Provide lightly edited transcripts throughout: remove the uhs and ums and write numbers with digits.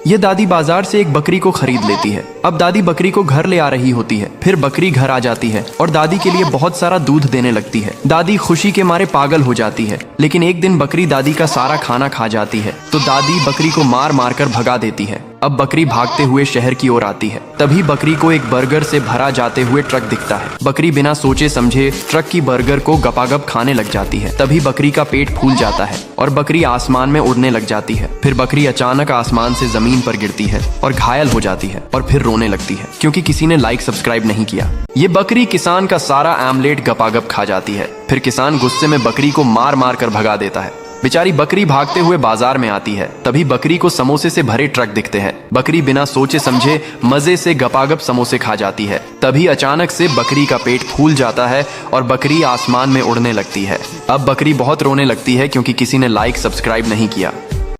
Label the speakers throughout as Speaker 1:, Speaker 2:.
Speaker 1: ये दादी बाजार से एक बकरी को खरीद लेती है। अब दादी बकरी को घर ले आ रही होती है। फिर बकरी घर आ जाती है और दादी के लिए बहुत सारा दूध देने लगती है। दादी खुशी के मारे पागल हो जाती है। लेकिन एक दिन बकरी दादी का सारा खाना खा जाती है तो दादी बकरी को मार मार कर भगा देती है। अब बकरी भागते हुए शहर की ओर आती है। तभी बकरी को एक बर्गर से भरा जाते हुए ट्रक दिखता है। बकरी बिना सोचे समझे ट्रक की बर्गर को गपागप खाने लग जाती है। तभी बकरी का पेट फूल जाता है और बकरी आसमान में उड़ने लग जाती है। फिर बकरी अचानक आसमान से जमीन पर गिरती है और घायल हो जाती है और फिर रोने लगती है क्योंकि किसी ने लाइक सब्सक्राइब नहीं किया। ये बकरी किसान का सारा आमलेट गपागप खा जाती है। फिर किसान गुस्से में बकरी को मार मार कर भगा देता है। बेचारी बकरी भागते हुए बाजार में आती है। तभी बकरी को समोसे से भरे ट्रक दिखते हैं। बकरी बिना सोचे समझे मजे से गपागप समोसे खा जाती है। तभी अचानक से बकरी का पेट फूल जाता है और बकरी आसमान में उड़ने लगती है। अब बकरी बहुत रोने लगती है क्योंकि किसी ने लाइक सब्सक्राइब नहीं किया।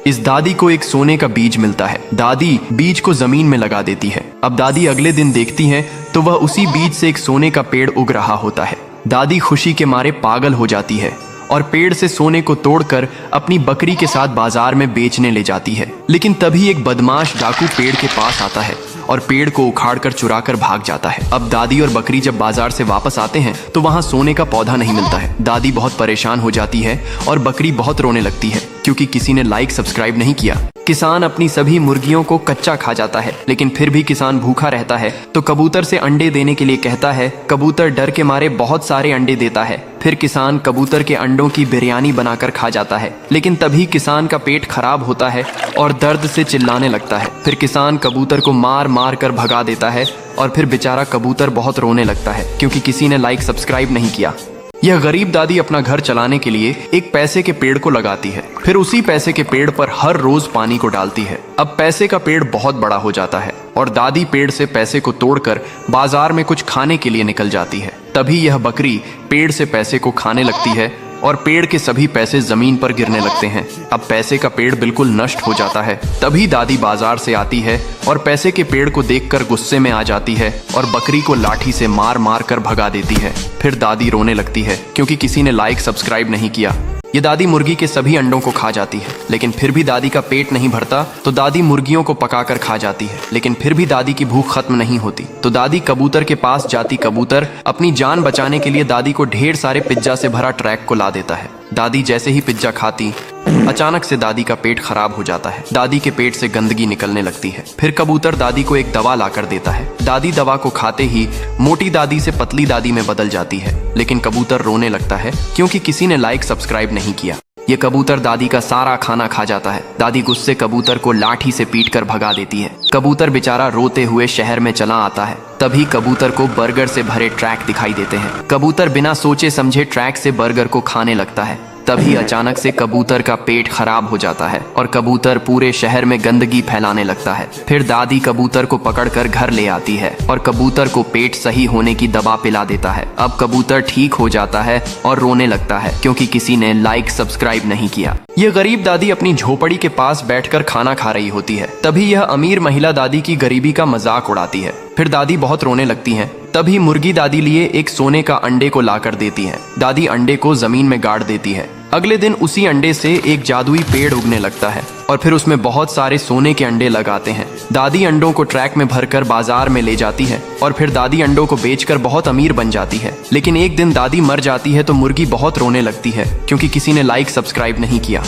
Speaker 1: इस दादी को एक सोने का बीज मिलता है। दादी बीज को जमीन में लगा देती है। अब दादी अगले दिन देखती है तो वह उसी बीज से एक सोने का पेड़ उग रहा होता है। दादी खुशी के मारे पागल हो जाती है और पेड़ से सोने को तोड़कर अपनी बकरी के साथ बाजार में बेचने ले जाती है। लेकिन तभी एक बदमाश डाकू पेड़ के पास आता है और पेड़ को उखाड़कर चुराकर भाग जाता है। अब दादी और बकरी जब बाजार से वापस आते हैं तो वहां सोने का पौधा नहीं मिलता है। दादी बहुत परेशान हो जाती है और बकरी बहुत रोने लगती है क्योंकि किसी ने लाइक सब्सक्राइब नहीं किया। किसान अपनी सभी मुर्गियों को कच्चा खा जाता है। लेकिन फिर भी किसान भूखा रहता है तो कबूतर से अंडे देने के लिए कहता है। कबूतर डर के मारे बहुत सारे अंडे देता है। फिर किसान कबूतर के अंडों की बिरयानी बनाकर खा जाता है। लेकिन तभी किसान का पेट खराब होता है और दर्द से चिल्लाने लगता है। फिर किसान कबूतर को मार मार कर भगा देता है और फिर बेचारा कबूतर बहुत रोने लगता है क्योंकि किसी ने लाइक सब्सक्राइब नहीं किया। यह गरीब दादी अपना घर चलाने के लिए एक पैसे के पेड़ को लगाती है। फिर उसी पैसे के पेड़ पर हर रोज पानी को डालती है। अब पैसे का पेड़ बहुत बड़ा हो जाता है और दादी पेड़ से पैसे को तोड़कर बाजार में कुछ खाने के लिए निकल जाती है। तभी यह बकरी पेड़ से पैसे को खाने लगती है और पेड़ के सभी पैसे जमीन पर गिरने लगते हैं। अब पैसे का पेड़ बिल्कुल नष्ट हो जाता है। तभी दादी बाजार से आती है और पैसे के पेड़ को देखकर गुस्से में आ जाती है और बकरी को लाठी से मार मार कर भगा देती है। फिर दादी रोने लगती है क्योंकि किसी ने लाइक सब्सक्राइब नहीं किया। ये दादी मुर्गी के सभी अंडों को खा जाती है। लेकिन फिर भी दादी का पेट नहीं भरता तो दादी मुर्गियों को पकाकर खा जाती है। लेकिन फिर भी दादी की भूख खत्म नहीं होती तो दादी कबूतर के पास जाती। कबूतर अपनी जान बचाने के लिए दादी को ढेर सारे पिज्जा से भरा ट्रैक को ला देता है। दादी जैसे ही पिज्जा खाती अचानक से दादी का पेट खराब हो जाता है। दादी के पेट से गंदगी निकलने लगती है। फिर कबूतर दादी को एक दवा लाकर देता है। दादी दवा को खाते ही मोटी दादी से पतली दादी में बदल जाती है। लेकिन कबूतर रोने लगता है क्योंकि किसी ने लाइक सब्सक्राइब नहीं किया। ये कबूतर दादी का सारा खाना खा जाता है। दादी गुस्से कबूतर को लाठी से पीटकर भगा देती है। कबूतर बेचारा रोते हुए शहर में चला आता है। तभी कबूतर को बर्गर से भरे ट्रैक दिखाई देते हैं। कबूतर बिना सोचे समझे ट्रैक से बर्गर को खाने लगता है। तभी अचानक से कबूतर का पेट खराब हो जाता है और कबूतर पूरे शहर में गंदगी फैलाने लगता है। फिर दादी कबूतर को पकड़कर घर ले आती है और कबूतर को पेट सही होने की दवा पिला देता है। अब कबूतर ठीक हो जाता है और रोने लगता है क्योंकि किसी ने लाइक सब्सक्राइब नहीं किया। यह गरीब दादी अपनी झोपड़ी के पास बैठकर खाना खा रही होती है। तभी यह अमीर महिला दादी की गरीबी का मजाक उड़ाती है। फिर दादी बहुत रोने लगती हैं। तभी मुर्गी दादी लिए एक सोने का अंडे को लाकर देती है। दादी अंडे को जमीन में गाड़ देती है। अगले दिन उसी अंडे से एक जादुई पेड़ उगने लगता है और फिर उसमें बहुत सारे सोने के अंडे लगाते हैं। दादी अंडों को ट्रैक में भरकर बाजार में ले जाती है और फिर दादी अंडों को बेचकर बहुत अमीर बन जाती है। लेकिन एक दिन दादी मर जाती है तो मुर्गी बहुत रोने लगती है क्योंकि किसी ने लाइक सब्सक्राइब नहीं किया।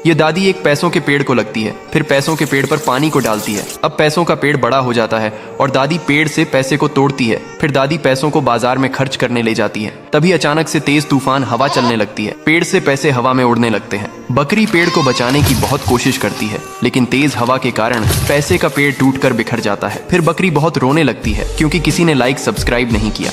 Speaker 1: ये दादी एक पैसों के पेड़ को लगती है। फिर पैसों के पेड़ पर पानी को डालती है। अब पैसों का पेड़ बड़ा हो जाता है और दादी पेड़ से पैसे को तोड़ती है। फिर दादी पैसों को बाजार में खर्च करने ले जाती है। तभी अचानक से तेज तूफान हवा चलने लगती है। पेड़ से पैसे हवा में उड़ने लगते हैं। बकरी पेड़ को बचाने की बहुत कोशिश करती है लेकिन तेज हवा के कारण पैसे का पेड़ टूटकर बिखर जाता है। फिर बकरी बहुत रोने लगती है क्योंकि किसी ने लाइक सब्सक्राइब नहीं किया।